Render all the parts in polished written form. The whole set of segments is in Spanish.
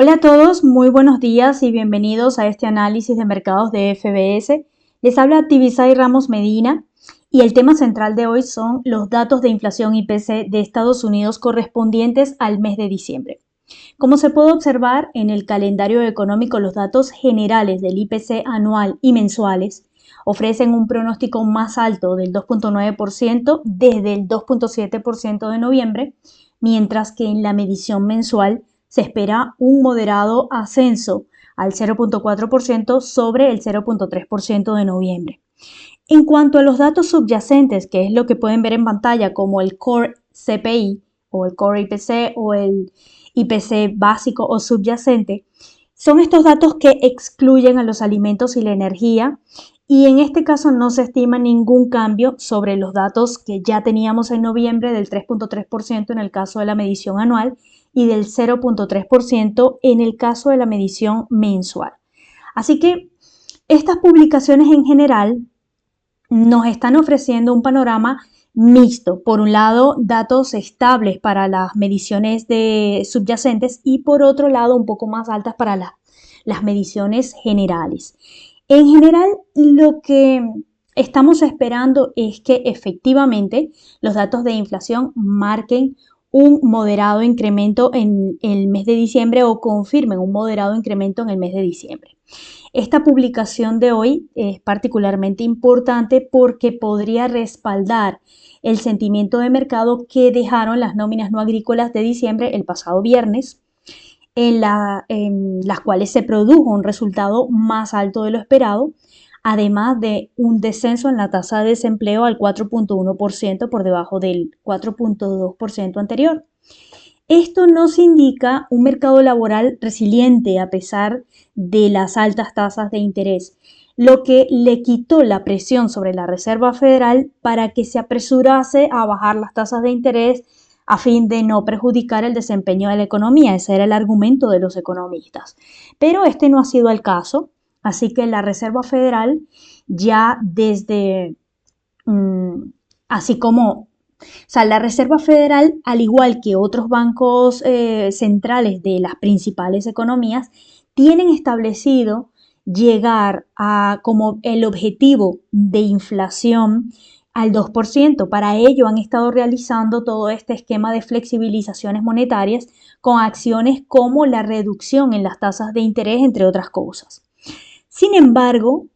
Hola a todos, muy buenos días y bienvenidos a este análisis de mercados de FBS. Les habla Tibisay Ramos Medina y el tema central de hoy son los datos de inflación IPC de Estados Unidos correspondientes al mes de diciembre. Como se puede observar en el calendario económico, los datos generales del IPC anual y mensuales ofrecen un pronóstico más alto del 2.9% desde el 2.7% de noviembre, mientras que en la medición mensual se espera un moderado ascenso al 0.4% sobre el 0.3% de noviembre. En cuanto a los datos subyacentes, que es lo que pueden ver en pantalla como el Core CPI o el Core IPC o el IPC básico o subyacente, son estos datos que excluyen a los alimentos y la energía, y en este caso no se estima ningún cambio sobre los datos que ya teníamos en noviembre del 3.3% en el caso de la medición anual y del 0.3% en el caso de la medición mensual. Así que estas publicaciones en general nos están ofreciendo un panorama mixto. Por un lado, datos estables para las mediciones de subyacentes y por otro lado, un poco más altas para las mediciones generales. En general, lo que estamos esperando es que efectivamente los datos de inflación marquen un moderado incremento en el mes de diciembre o confirmen un moderado incremento en el mes de diciembre. Esta publicación de hoy es particularmente importante porque podría respaldar el sentimiento de mercado que dejaron las nóminas no agrícolas de diciembre el pasado viernes, en las cuales se produjo un resultado más alto de lo esperado, además de un descenso en la tasa de desempleo al 4.1% por debajo del 4.2% anterior. Esto nos indica un mercado laboral resiliente a pesar de las altas tasas de interés, lo que le quitó la presión sobre la Reserva Federal para que se apresurase a bajar las tasas de interés a fin de no perjudicar el desempeño de la economía. Ese era el argumento de los economistas. Pero este no ha sido el caso, así que la Reserva Federal ya desde, así como la Reserva Federal, al igual que otros bancos centrales de las principales economías, tienen establecido llegar a como el objetivo de inflación al 2%. Para ello han estado realizando todo este esquema de flexibilizaciones monetarias con acciones como la reducción en las tasas de interés, entre otras cosas. Sin embargo,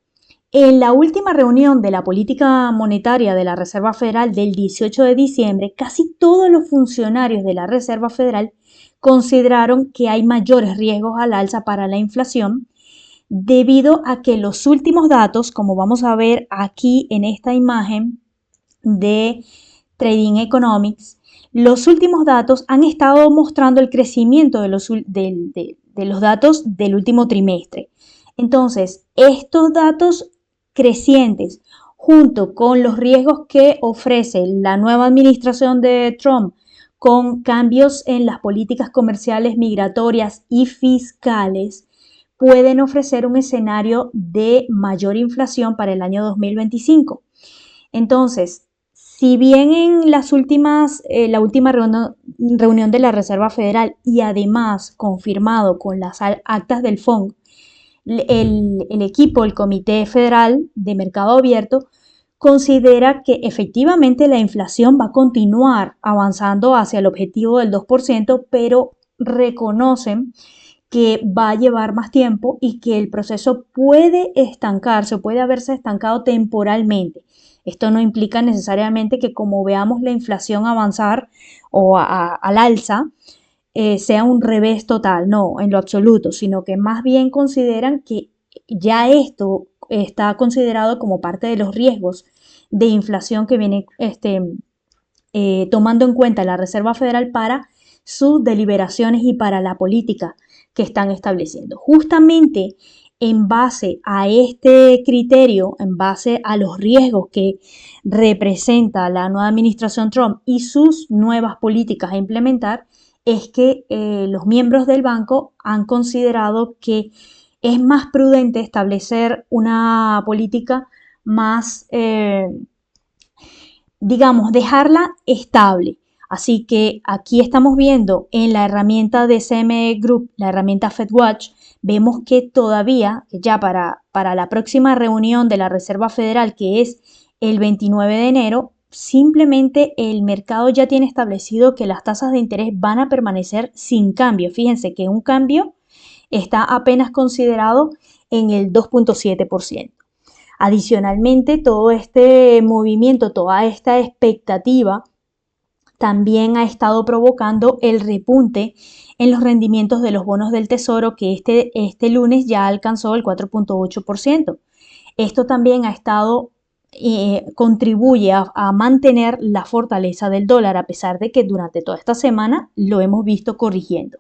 en la última reunión de la política monetaria de la Reserva Federal del 18 de diciembre, casi todos los funcionarios de la Reserva Federal consideraron que hay mayores riesgos al alza para la inflación debido a que los últimos datos, como vamos a ver aquí en esta imagen de Trading Economics, los últimos datos han estado mostrando el crecimiento de los datos del último trimestre. Entonces, estos datos crecientes, junto con los riesgos que ofrece la nueva administración de Trump, con cambios en las políticas comerciales, migratorias y fiscales, pueden ofrecer un escenario de mayor inflación para el año 2025. Entonces, si bien en la última reunión de la Reserva Federal y además confirmado con las actas del FONC, el equipo, el Comité Federal de Mercado Abierto, considera que efectivamente la inflación va a continuar avanzando hacia el objetivo del 2%, pero reconocen que va a llevar más tiempo y que el proceso puede estancarse o puede haberse estancado temporalmente. Esto no implica necesariamente que como veamos la inflación avanzar o al alza, sea un revés total, no, en lo absoluto, sino que más bien consideran que ya esto está considerado como parte de los riesgos de inflación que viene tomando en cuenta la Reserva Federal para sus deliberaciones y para la política que están estableciendo. Justamente en base a este criterio, en base a los riesgos que representa la nueva administración Trump y sus nuevas políticas a implementar, es que los miembros del banco han considerado que es más prudente establecer una política más, digamos, dejarla estable. Así que aquí estamos viendo en la herramienta de CME Group, la herramienta FedWatch, vemos que todavía, ya para la próxima reunión de la Reserva Federal, que es el 29 de enero, simplemente el mercado ya tiene establecido que las tasas de interés van a permanecer sin cambio. Fíjense que un cambio está apenas considerado en el 2.7%. Adicionalmente, todo este movimiento, toda esta expectativa también ha estado provocando el repunte en los rendimientos de los bonos del Tesoro, que este lunes ya alcanzó el 4.8%. Esto también ha estado contribuye a mantener la fortaleza del dólar, a pesar de que durante toda esta semana lo hemos visto corrigiendo.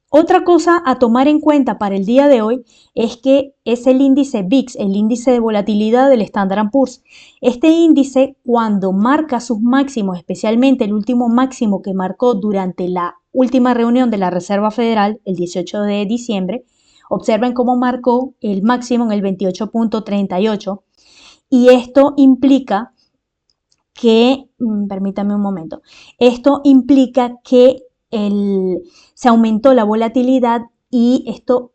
Otra cosa a tomar en cuenta para el día de hoy es que es el índice VIX, el índice de volatilidad del Standard & Poor's. Este índice, cuando marca sus máximos, especialmente el último máximo que marcó durante la última reunión de la Reserva Federal, el 18 de diciembre, observen cómo marcó el máximo en el 28.38, y esto implica que, permítame un momento, esto implica que se aumentó la volatilidad y esto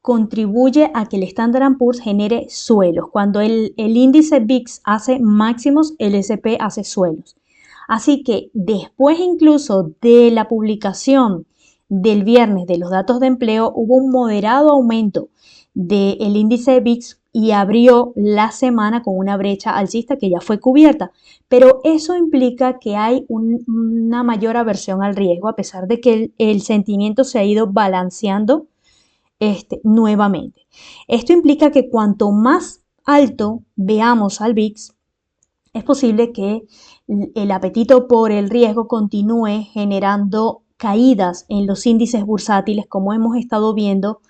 contribuye a que el Standard & Poor's genere suelos. Cuando el índice VIX hace máximos, el S&P hace suelos. Así que después incluso de la publicación del viernes de los datos de empleo, hubo un moderado aumento del índice VIX y abrió la semana con una brecha alcista que ya fue cubierta. Pero eso implica que hay una mayor aversión al riesgo, a pesar de que el sentimiento se ha ido balanceando nuevamente. Esto implica que cuanto más alto veamos al VIX, es posible que el apetito por el riesgo continúe generando caídas en los índices bursátiles, como hemos estado viendo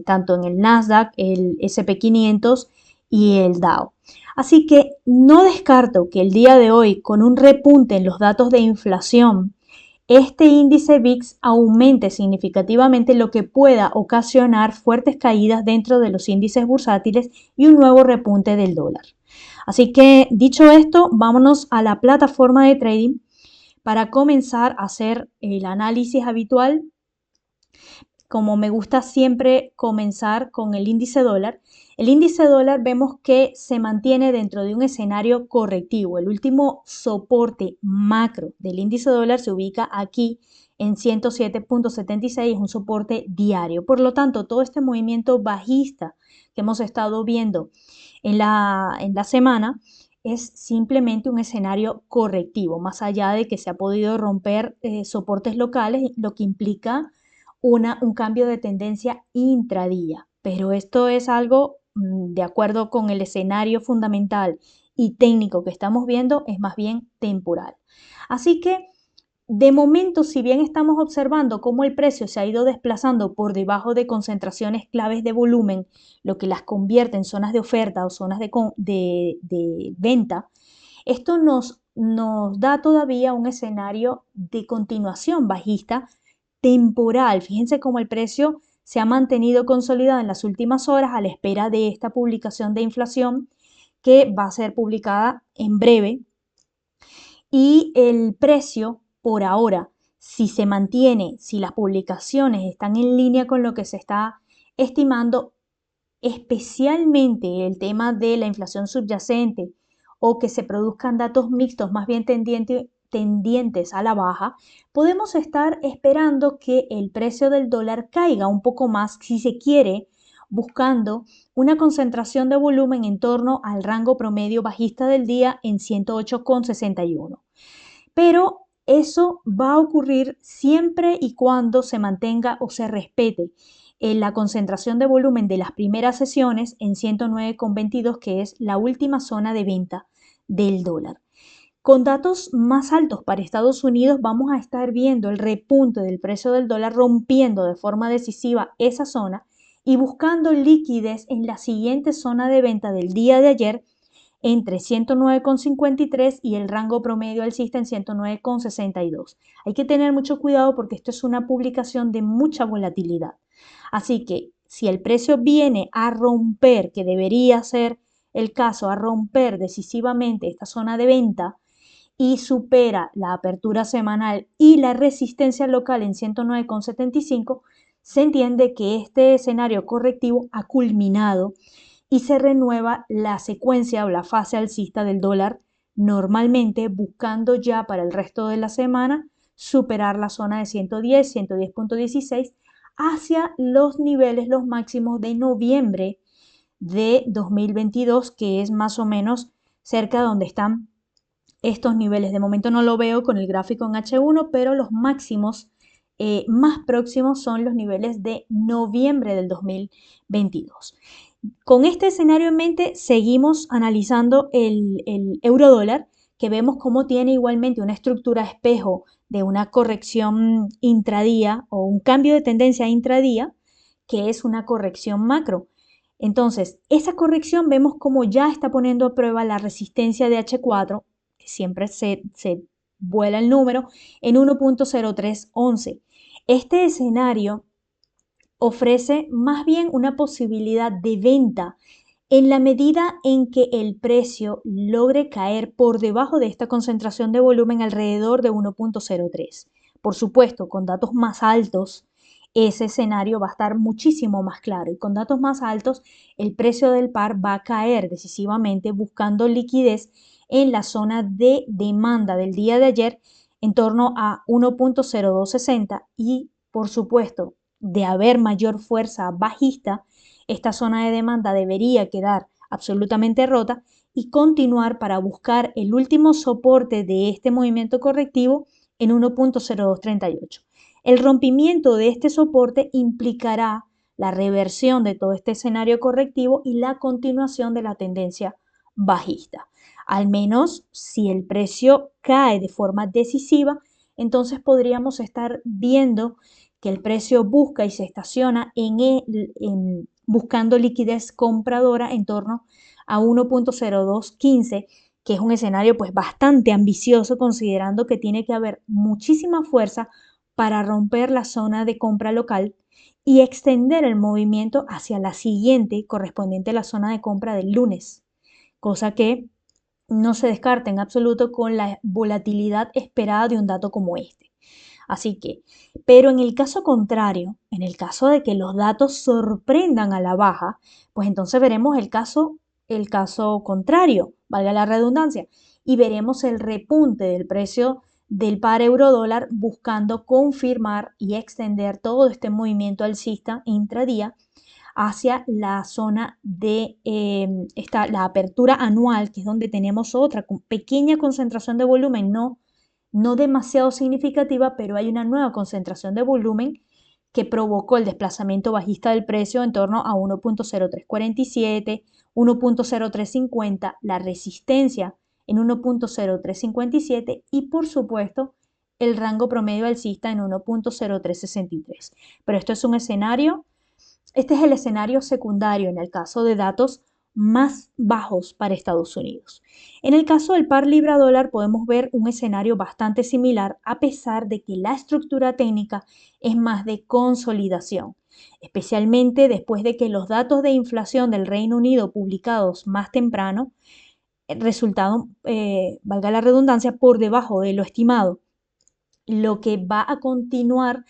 tanto en el Nasdaq, el S&P 500 y el Dow. Así que no descarto que el día de hoy, con un repunte en los datos de inflación, este índice VIX aumente significativamente, lo que pueda ocasionar fuertes caídas dentro de los índices bursátiles y un nuevo repunte del dólar. Así que, dicho esto, vámonos a la plataforma de trading para comenzar a hacer el análisis habitual. Como me gusta siempre comenzar con el índice dólar vemos que se mantiene dentro de un escenario correctivo. El último soporte macro del índice dólar se ubica aquí en 107.76, es un soporte diario. Por lo tanto, todo este movimiento bajista que hemos estado viendo en la semana es simplemente un escenario correctivo, más allá de que se ha podido romper soportes locales, lo que implica un cambio de tendencia intradía. Pero esto es algo, de acuerdo con el escenario fundamental y técnico que estamos viendo, es más bien temporal. Así que, de momento, si bien estamos observando cómo el precio se ha ido desplazando por debajo de concentraciones claves de volumen, lo que las convierte en zonas de oferta o zonas de venta, esto nos da todavía un escenario de continuación bajista temporal. Fíjense cómo el precio se ha mantenido consolidado en las últimas horas a la espera de esta publicación de inflación que va a ser publicada en breve. Y el precio, por ahora, si se mantiene, si las publicaciones están en línea con lo que se está estimando, especialmente el tema de la inflación subyacente o que se produzcan datos mixtos más bien tendientes a la baja, podemos estar esperando que el precio del dólar caiga un poco más, si se quiere, buscando una concentración de volumen en torno al rango promedio bajista del día en 108,61. Pero eso va a ocurrir siempre y cuando se mantenga o se respete la concentración de volumen de las primeras sesiones en 109,22, que es la última zona de venta del dólar. Con datos más altos para Estados Unidos vamos a estar viendo el repunte del precio del dólar rompiendo de forma decisiva esa zona y buscando liquidez en la siguiente zona de venta del día de ayer entre 109,53 y el rango promedio alcista en 109,62. Hay que tener mucho cuidado porque esto es una publicación de mucha volatilidad. Así que si el precio viene a romper, que debería ser el caso, a romper decisivamente esta zona de venta y supera la apertura semanal y la resistencia local en 109,75, se entiende que este escenario correctivo ha culminado y se renueva la secuencia o la fase alcista del dólar, normalmente buscando ya para el resto de la semana superar la zona de 110, 110.16 hacia los niveles, los máximos de noviembre de 2022, que es más o menos cerca de donde están estos niveles. De momento no lo veo con el gráfico en H1, pero los máximos más próximos son los niveles de noviembre del 2022. Con este escenario en mente, seguimos analizando el euro dólar, que vemos cómo tiene igualmente una estructura espejo de una corrección intradía o un cambio de tendencia intradía, que es una corrección macro. Entonces, esa corrección vemos cómo ya está poniendo a prueba la resistencia de H4, que siempre se vuela el número, en 1.0311. Este escenario ofrece más bien una posibilidad de venta en la medida en que el precio logre caer por debajo de esta concentración de volumen alrededor de 1.03. Por supuesto, con datos más altos, ese escenario va a estar muchísimo más claro y con datos más altos, el precio del par va a caer decisivamente buscando liquidez en la zona de demanda del día de ayer en torno a 1.0260 y, por supuesto, de haber mayor fuerza bajista, esta zona de demanda debería quedar absolutamente rota y continuar para buscar el último soporte de este movimiento correctivo en 1.0238. El rompimiento de este soporte implicará la reversión de todo este escenario correctivo y la continuación de la tendencia bajista. Al menos si el precio cae de forma decisiva, entonces podríamos estar viendo que el precio busca y se estaciona buscando liquidez compradora en torno a 1.0215, que es un escenario pues bastante ambicioso considerando que tiene que haber muchísima fuerza para romper la zona de compra local y extender el movimiento hacia la siguiente correspondiente a la zona de compra del lunes, cosa que no se descarta en absoluto con la volatilidad esperada de un dato como este. Así que, pero en el caso contrario, en el caso de que los datos sorprendan a la baja, pues entonces veremos el caso contrario, valga la redundancia, y veremos el repunte del precio del par euro dólar buscando confirmar y extender todo este movimiento alcista intradía hacia la zona de la apertura anual, que es donde tenemos otra pequeña concentración de volumen, no demasiado significativa, pero hay una nueva concentración de volumen que provocó el desplazamiento bajista del precio en torno a 1.0347, 1.0350, la resistencia en 1.0357 y por supuesto el rango promedio alcista en 1.0363. Pero esto es un escenario, este es el escenario secundario en el caso de datos más bajos para Estados Unidos. En el caso del par libra dólar podemos ver un escenario bastante similar a pesar de que la estructura técnica es más de consolidación, especialmente después de que los datos de inflación del Reino Unido publicados más temprano resultaron, valga la redundancia, por debajo de lo estimado, lo que va a continuar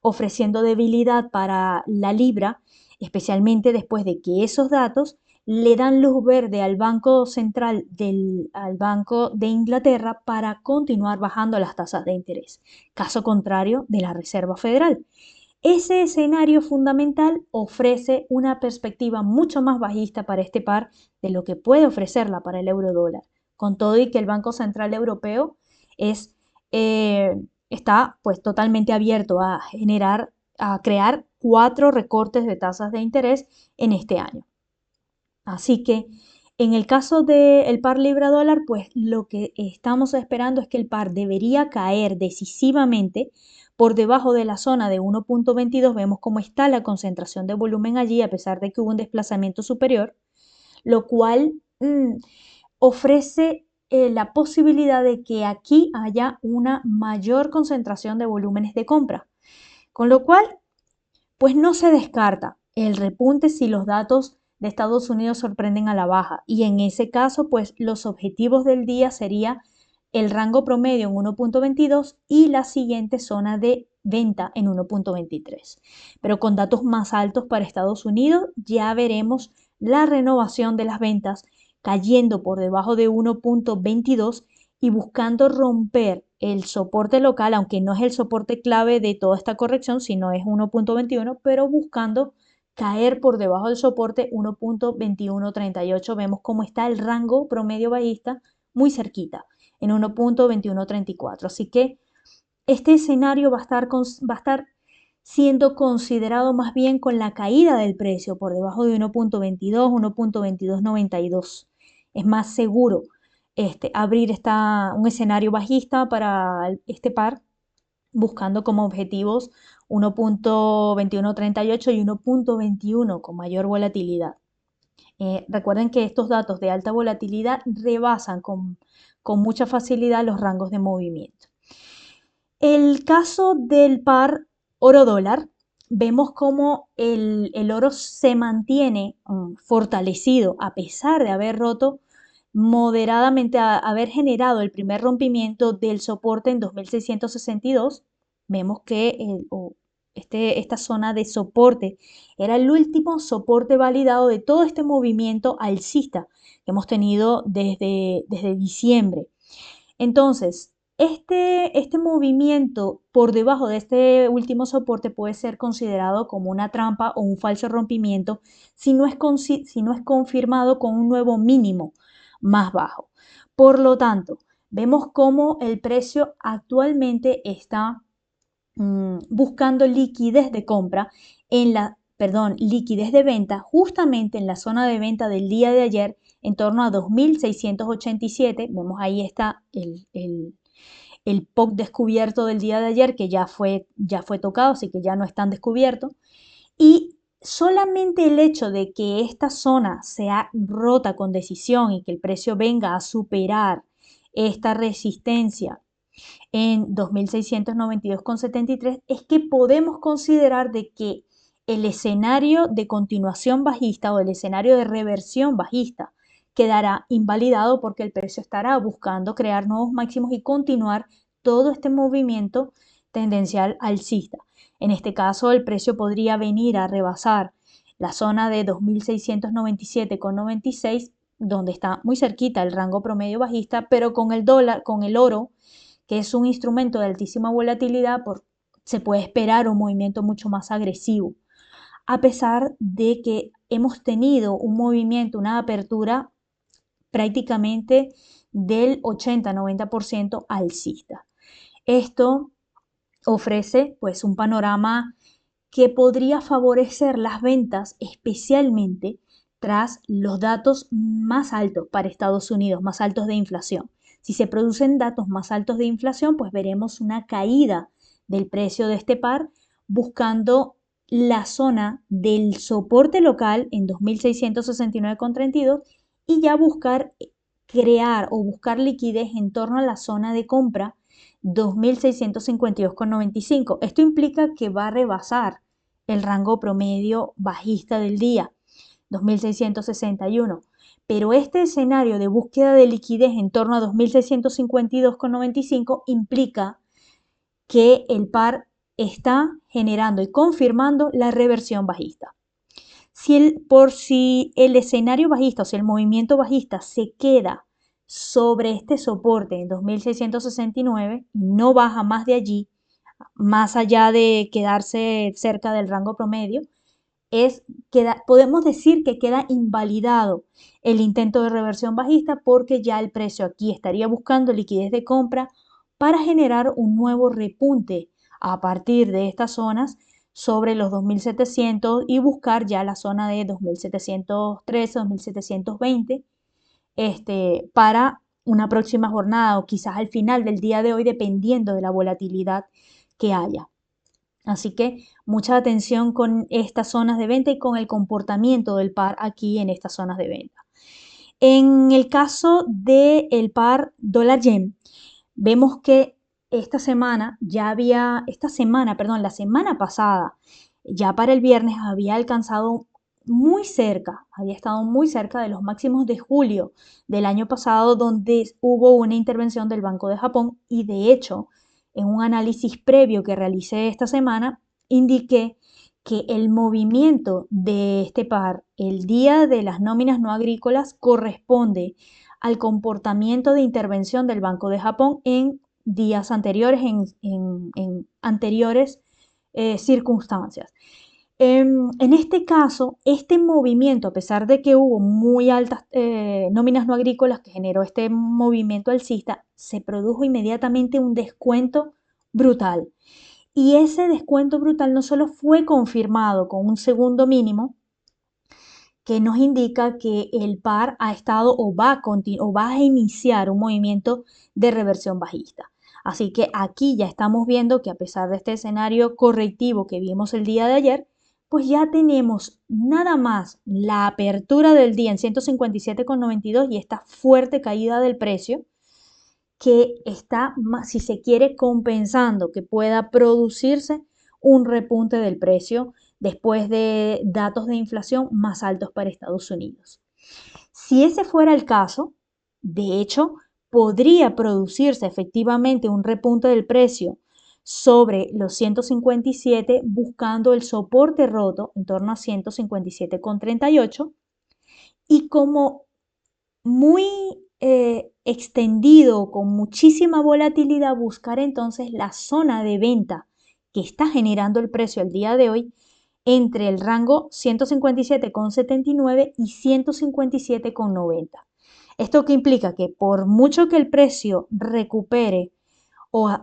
ofreciendo debilidad para la libra, especialmente después de que esos datos le dan luz verde al Banco Central, al Banco de Inglaterra para continuar bajando las tasas de interés, caso contrario de la Reserva Federal. Ese escenario fundamental ofrece una perspectiva mucho más bajista para este par de lo que puede ofrecerla para el euro dólar, con todo y que el Banco Central Europeo es, está pues totalmente abierto a crear 4 recortes de tasas de interés en este año. Así que en el caso del par libra dólar, pues lo que estamos esperando es que el par debería caer decisivamente por debajo de la zona de 1.22. Vemos cómo está la concentración de volumen allí a pesar de que hubo un desplazamiento superior, lo cual ofrece la posibilidad de que aquí haya una mayor concentración de volúmenes de compra. Con lo cual, pues no se descarta el repunte si los datos de Estados Unidos sorprenden a la baja y en ese caso pues los objetivos del día sería el rango promedio en 1.22 y la siguiente zona de venta en 1.23. Pero con datos más altos para Estados Unidos ya veremos la renovación de las ventas cayendo por debajo de 1.22 y buscando romper el soporte local, aunque no es el soporte clave de toda esta corrección, sino es 1.21, pero buscando caer por debajo del soporte 1.2138. Vemos cómo está el rango promedio bajista muy cerquita, en 1.2134. Así que este escenario va a estar siendo considerado más bien con la caída del precio por debajo de 1.22, 1.2292. Es más seguro abrir un escenario bajista para este par, buscando como objetivos 1.2138 y 1.21 con mayor volatilidad. Recuerden que estos datos de alta volatilidad rebasan con mucha facilidad los rangos de movimiento. El caso del par oro-dólar, vemos cómo el oro se mantiene fortalecido a pesar de haber roto moderadamente, haber generado el primer rompimiento del soporte en 2662. Vemos que esta zona de soporte era el último soporte validado de todo este movimiento alcista que hemos tenido desde diciembre. Entonces, este movimiento por debajo de este último soporte puede ser considerado como una trampa o un falso rompimiento si no es confirmado con un nuevo mínimo más bajo. Por lo tanto, vemos cómo el precio actualmente está buscando liquidez de compra liquidez de venta justamente en la zona de venta del día de ayer en torno a 2.687. Vemos ahí está el POC descubierto del día de ayer que ya fue tocado, así que ya no es tan descubierto. Y solamente el hecho de que esta zona sea rota con decisión y que el precio venga a superar esta resistencia en 2.692,73 es que podemos considerar de que el escenario de continuación bajista o el escenario de reversión bajista quedará invalidado porque el precio estará buscando crear nuevos máximos y continuar todo este movimiento tendencial alcista. En este caso, el precio podría venir a rebasar la zona de 2.697,96, donde está muy cerquita el rango promedio bajista, pero con el dólar, con el oro, que es un instrumento de altísima volatilidad, se puede esperar un movimiento mucho más agresivo, a pesar de que hemos tenido un movimiento, una apertura prácticamente del 80-90% alcista. Esto ofrece pues un panorama que podría favorecer las ventas, especialmente tras los datos más altos para Estados Unidos, más altos de inflación. Si se producen datos más altos de inflación, pues veremos una caída del precio de este par buscando la zona del soporte local en 2.669,32 y ya buscar crear o buscar liquidez en torno a la zona de compra 2.652,95. Esto implica que va a rebasar el rango promedio bajista del día, 2.661. Pero este escenario de búsqueda de liquidez en torno a 2.652,95 implica que el par está generando y confirmando la reversión bajista. Si el escenario bajista, o sea, el movimiento bajista se queda sobre este soporte en 2.669 y no baja más de allí, más allá de quedarse cerca del rango promedio, podemos decir que queda invalidado el intento de reversión bajista porque ya el precio aquí estaría buscando liquidez de compra para generar un nuevo repunte a partir de estas zonas sobre los 2.700 y buscar ya la zona de 2.713, 2.720 para una próxima jornada o quizás al final del día de hoy dependiendo de la volatilidad que haya. Así que mucha atención con estas zonas de venta y con el comportamiento del par aquí en estas zonas de venta. En el caso del par dólar-yen, vemos que la semana pasada, ya para el viernes había alcanzado muy cerca, había estado muy cerca de los máximos de julio del año pasado, donde hubo una intervención del Banco de Japón y de hecho, en un análisis previo que realicé esta semana, indiqué que el movimiento de este par el día de las nóminas no agrícolas corresponde al comportamiento de intervención del Banco de Japón en días anteriores, en anteriores circunstancias. En este caso, este movimiento, a pesar de que hubo muy altas nóminas no agrícolas que generó este movimiento alcista, se produjo inmediatamente un descuento brutal. Y ese descuento brutal no solo fue confirmado con un segundo mínimo, que nos indica que el par ha estado o va a iniciar un movimiento de reversión bajista. Así que aquí ya estamos viendo que a pesar de este escenario correctivo que vimos el día de ayer, pues ya tenemos nada más la apertura del día en 157,92 y esta fuerte caída del precio que está, si se quiere, compensando que pueda producirse un repunte del precio después de datos de inflación más altos para Estados Unidos. Si ese fuera el caso, de hecho, podría producirse efectivamente un repunte del precio sobre los 157 buscando el soporte roto en torno a 157,38 y como muy extendido, con muchísima volatilidad, buscar entonces la zona de venta que está generando el precio al día de hoy entre el rango 157,79 y 157,90. ¿Esto qué implica? Que por mucho que el precio recupere o,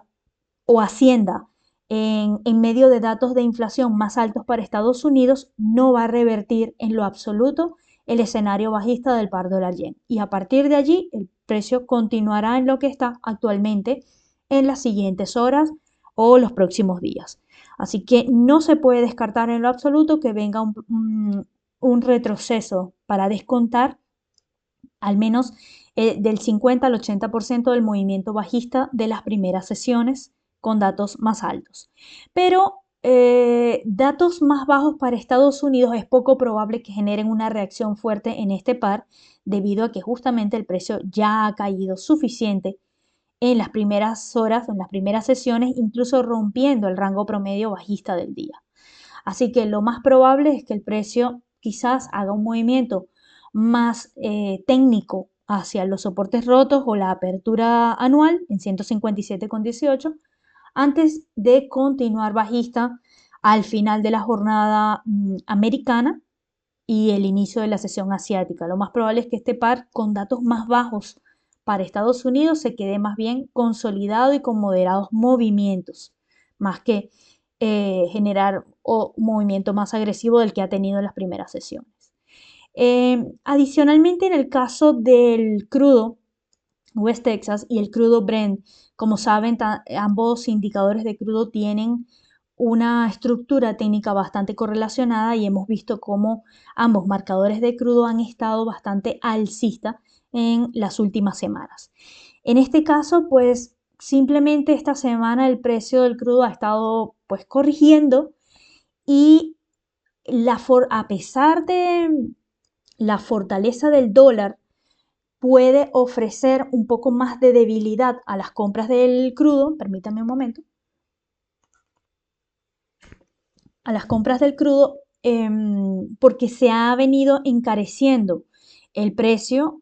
o ascienda en medio de datos de inflación más altos para Estados Unidos, no va a revertir en lo absoluto el escenario bajista del par dólar yen. Y a partir de allí, el precio continuará en lo que está actualmente en las siguientes horas o los próximos días. Así que no se puede descartar en lo absoluto que venga un retroceso para descontar al menos del 50 al 80% del movimiento bajista de las primeras sesiones con datos más altos. Pero datos más bajos para Estados Unidos es poco probable que generen una reacción fuerte en este par debido a que justamente el precio ya ha caído suficiente en las primeras horas, en las primeras sesiones, incluso rompiendo el rango promedio bajista del día. Así que lo más probable es que el precio quizás haga un movimiento más técnico hacia los soportes rotos o la apertura anual en 157,18 antes de continuar bajista al final de la jornada americana y el inicio de la sesión asiática. Lo más probable es que este par con datos más bajos para Estados Unidos se quede más bien consolidado y con moderados movimientos, más que generar un movimiento más agresivo del que ha tenido en las primeras sesiones. Adicionalmente, en el caso del crudo West Texas y el crudo Brent, como saben, ambos indicadores de crudo tienen una estructura técnica bastante correlacionada y hemos visto cómo ambos marcadores de crudo han estado bastante alcistas en las últimas semanas. En este caso, pues simplemente esta semana el precio del crudo ha estado pues corrigiendo y a pesar de la fortaleza del dólar puede ofrecer un poco más de debilidad a las compras del crudo, permítame un momento, a las compras del crudo porque se ha venido encareciendo el precio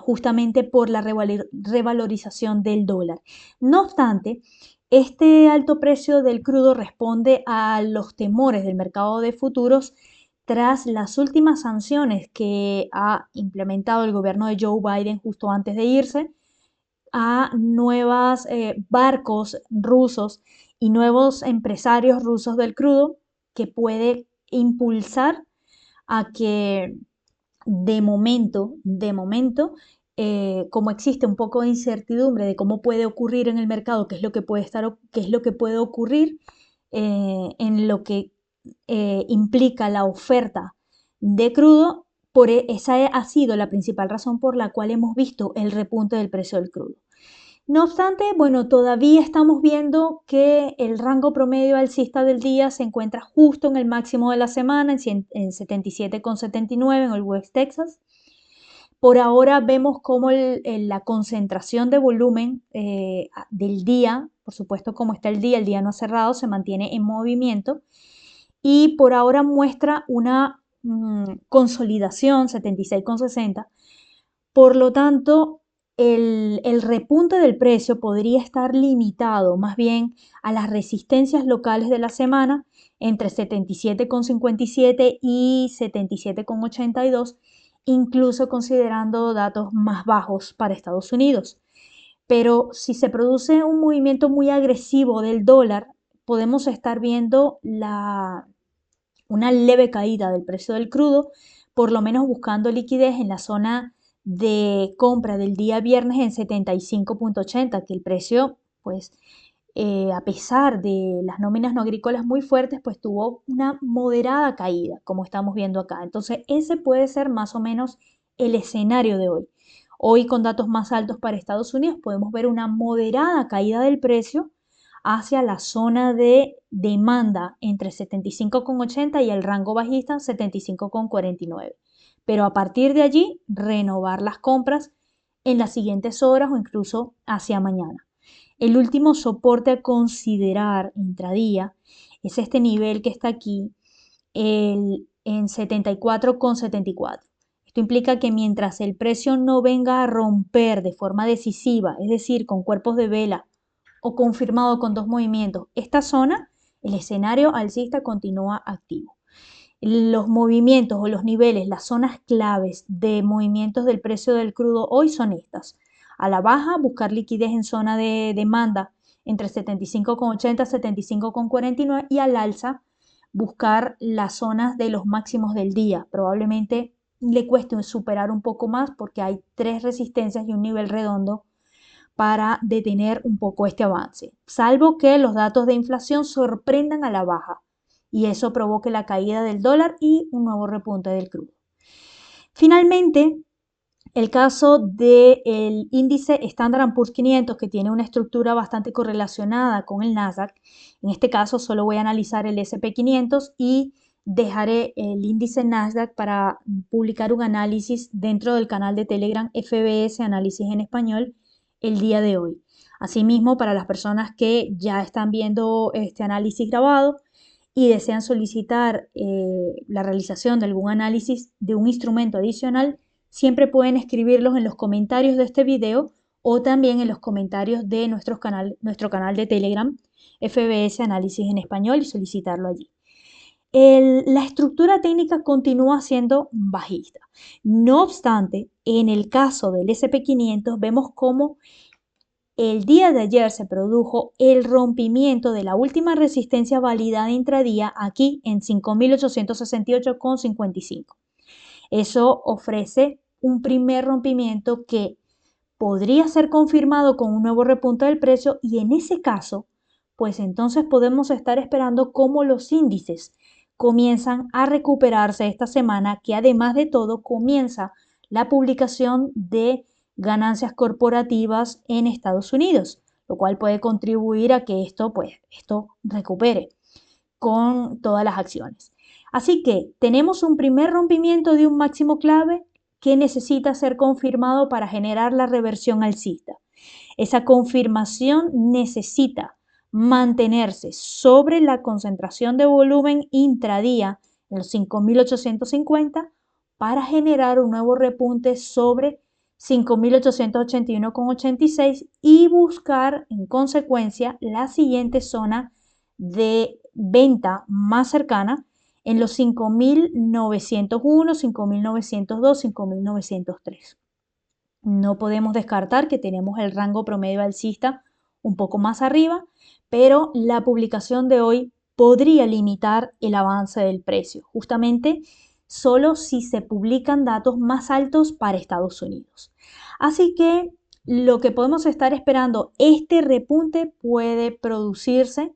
justamente por la revalorización del dólar. No obstante, este alto precio del crudo responde a los temores del mercado de futuros tras las últimas sanciones que ha implementado el gobierno de Joe Biden justo antes de irse a nuevos barcos rusos y nuevos empresarios rusos del crudo que puede impulsar a que como existe un poco de incertidumbre de cómo puede ocurrir en el mercado, qué es lo que puede qué es lo que puede ocurrir en lo que implica la oferta de crudo, esa ha sido la principal razón por la cual hemos visto el repunte del precio del crudo. No obstante, bueno, todavía estamos viendo que el rango promedio alcista del día se encuentra justo en el máximo de la semana, en 77,79 en el West Texas. Por ahora vemos cómo la concentración de volumen del día, por supuesto como está el día no ha cerrado, se mantiene en movimiento y por ahora muestra una consolidación 76,60. Por lo tanto, el repunte del precio podría estar limitado más bien a las resistencias locales de la semana entre 77,57 y 77,82, incluso considerando datos más bajos para Estados Unidos. Pero si se produce un movimiento muy agresivo del dólar, podemos estar viendo una leve caída del precio del crudo, por lo menos buscando liquidez en la zona de compra del día viernes en 75,80, que el precio, pues, a pesar de las nóminas no agrícolas muy fuertes, pues tuvo una moderada caída, como estamos viendo acá. Entonces, ese puede ser más o menos el escenario de hoy. Hoy, con datos más altos para Estados Unidos, podemos ver una moderada caída del precio hacia la zona de demanda entre 75,80 y el rango bajista 75,49. Pero a partir de allí, renovar las compras en las siguientes horas o incluso hacia mañana. El último soporte a considerar intradía es este nivel que está aquí en 74,74. Esto implica que mientras el precio no venga a romper de forma decisiva, es decir, con cuerpos de vela o confirmado con dos movimientos, esta zona, el escenario alcista continúa activo. Los movimientos o los niveles, las zonas claves de movimientos del precio del crudo hoy son estas. A la baja, buscar liquidez en zona de demanda entre 75,80 y 75,49 y al alza, buscar las zonas de los máximos del día. Probablemente le cueste superar un poco más porque hay tres resistencias y un nivel redondo para detener un poco este avance, salvo que los datos de inflación sorprendan a la baja y eso provoque la caída del dólar y un nuevo repunte del crudo. Finalmente, el caso del índice Standard & Poor's 500, que tiene una estructura bastante correlacionada con el Nasdaq. En este caso solo voy a analizar el S&P 500 y dejaré el índice Nasdaq para publicar un análisis dentro del canal de Telegram FBS Análisis en Español el día de hoy. Asimismo, para las personas que ya están viendo este análisis grabado y desean solicitar la realización de algún análisis de un instrumento adicional, siempre pueden escribirlos en los comentarios de este video o también en los comentarios de nuestro canal de Telegram, FBS Análisis en Español, y solicitarlo allí. La estructura técnica continúa siendo bajista. No obstante, en el caso del S&P 500 vemos cómo el día de ayer se produjo el rompimiento de la última resistencia validada intradía aquí en 5.868,55. Eso ofrece un primer rompimiento que podría ser confirmado con un nuevo repunte del precio y en ese caso, pues entonces podemos estar esperando cómo los índices comienzan a recuperarse esta semana, que además de todo comienza la publicación de ganancias corporativas en Estados Unidos, lo cual puede contribuir a que esto recupere con todas las acciones. Así que tenemos un primer rompimiento de un máximo clave que necesita ser confirmado para generar la reversión alcista. Esa confirmación necesita mantenerse sobre la concentración de volumen intradía en los 5.850 para generar un nuevo repunte sobre 5.881,86 y buscar en consecuencia la siguiente zona de venta más cercana en los 5.901, 5.902, 5.903. No podemos descartar que tenemos el rango promedio alcista un poco más arriba, pero la publicación de hoy podría limitar el avance del precio, justamente solo si se publican datos más altos para Estados Unidos. Así que lo que podemos estar esperando, este repunte puede producirse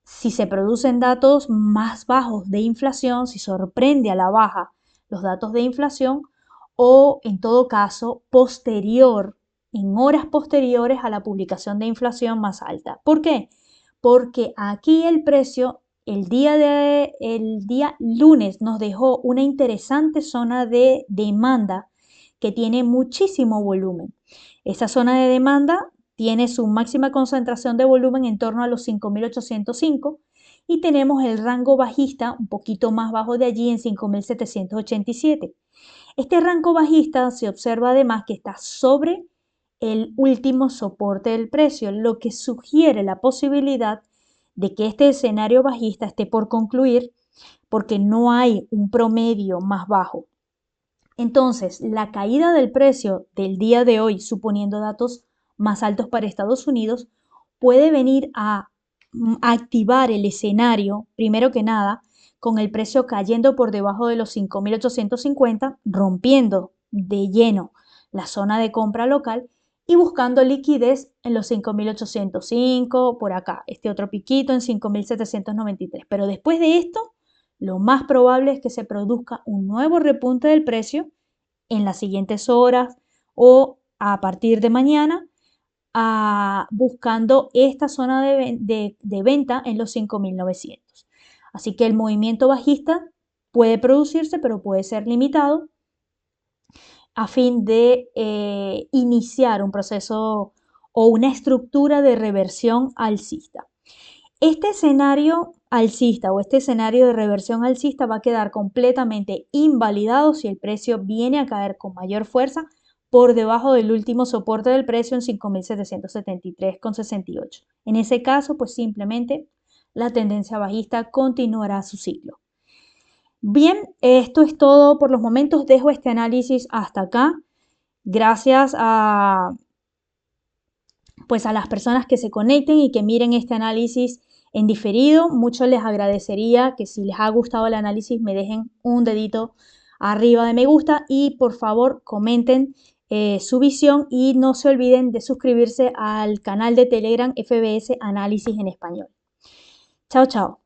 si se producen datos más bajos de inflación, si sorprende a la baja los datos de inflación o en todo caso posterior en horas posteriores a la publicación de inflación más alta. ¿Por qué? Porque aquí el precio el día lunes nos dejó una interesante zona de demanda que tiene muchísimo volumen. Esa zona de demanda tiene su máxima concentración de volumen en torno a los 5.805 y tenemos el rango bajista un poquito más bajo de allí en 5.787. Este rango bajista se observa además que está sobre el último soporte del precio, lo que sugiere la posibilidad de que este escenario bajista esté por concluir porque no hay un promedio más bajo. Entonces, la caída del precio del día de hoy, suponiendo datos más altos para Estados Unidos, puede venir a activar el escenario, primero que nada, con el precio cayendo por debajo de los 5.850, rompiendo de lleno la zona de compra local y buscando liquidez en los 5.805, por acá, este otro piquito en 5.793. Pero después de esto, lo más probable es que se produzca un nuevo repunte del precio en las siguientes horas o a partir de mañana, buscando esta zona de venta en los 5.900. Así que el movimiento bajista puede producirse, pero puede ser limitado a fin de iniciar un proceso o una estructura de reversión alcista. Este escenario alcista o este escenario de reversión alcista va a quedar completamente invalidado si el precio viene a caer con mayor fuerza por debajo del último soporte del precio en 5.773,68. En ese caso, pues simplemente la tendencia bajista continuará su ciclo. Bien, esto es todo por los momentos. Dejo este análisis hasta acá. Gracias pues a las personas que se conecten y que miren este análisis en diferido. Mucho les agradecería que si les ha gustado el análisis me dejen un dedito arriba de me gusta y por favor comenten su visión y no se olviden de suscribirse al canal de Telegram FBS Análisis en Español. Chao, chao.